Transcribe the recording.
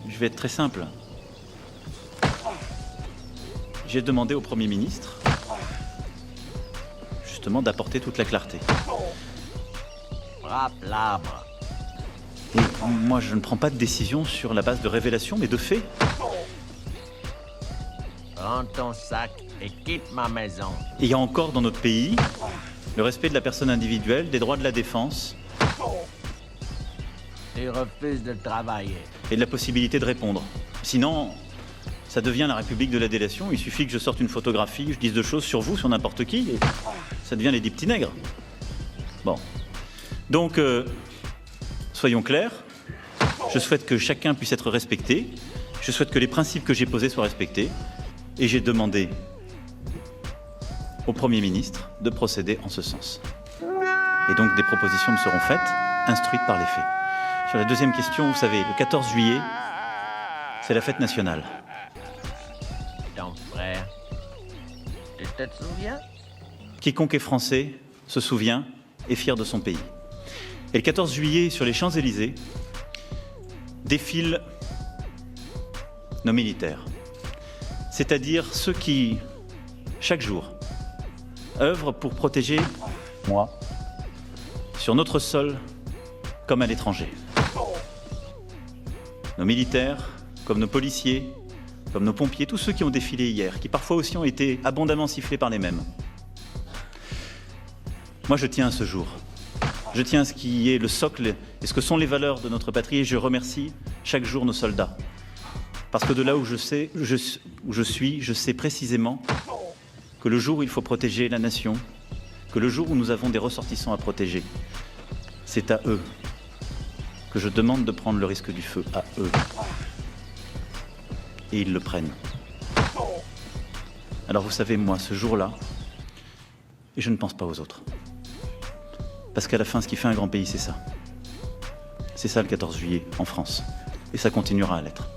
Je vais être très simple. J'ai demandé au Premier ministre, justement, d'apporter toute la clarté. Frappe l'arbre. Et moi, je ne prends pas de décision sur la base de révélations, mais de faits. Prends ton sac et quitte ma maison. Et il y a encore dans notre pays le respect de la personne individuelle, des droits de la défense Tu refuses de travailler. et de la possibilité de répondre. Sinon, ça devient la République de la délation. Il suffit que je sorte une photographie, je dise deux choses sur vous, sur n'importe qui, et ça devient les 10 petits nègres. Bon. Donc, soyons clairs. Je souhaite que chacun puisse être respecté. Je souhaite que les principes que j'ai posés soient respectés. Et j'ai demandé au Premier ministre de procéder en ce sens. Et donc, des propositions me seront faites, instruites par les faits. Sur la deuxième question, vous savez, le 14 juillet, c'est la fête nationale. Ton frère. Tu te souviens? Quiconque est français se souvient, est fier de son pays. Et le 14 juillet, sur les Champs-Élysées, défilent nos militaires. C'est-à-dire ceux qui, chaque jour, œuvrent pour protéger moi, sur notre sol comme à l'étranger. Nos militaires, comme nos policiers, comme nos pompiers, tous ceux qui ont défilé hier, qui parfois aussi ont été abondamment sifflés par les mêmes. Moi, je tiens à ce jour. Je tiens à ce qui est le socle et ce que sont les valeurs de notre patrie, et je remercie chaque jour nos soldats. Parce que de là où je suis, je sais précisément que le jour où il faut protéger la nation, que le jour où nous avons des ressortissants à protéger, c'est à eux que je demande de prendre le risque du feu, à eux. Et ils le prennent. Alors vous savez, moi, ce jour-là, et je ne pense pas aux autres. Parce qu'à la fin, ce qui fait un grand pays, c'est ça. C'est ça le 14 juillet, en France. Et ça continuera à l'être.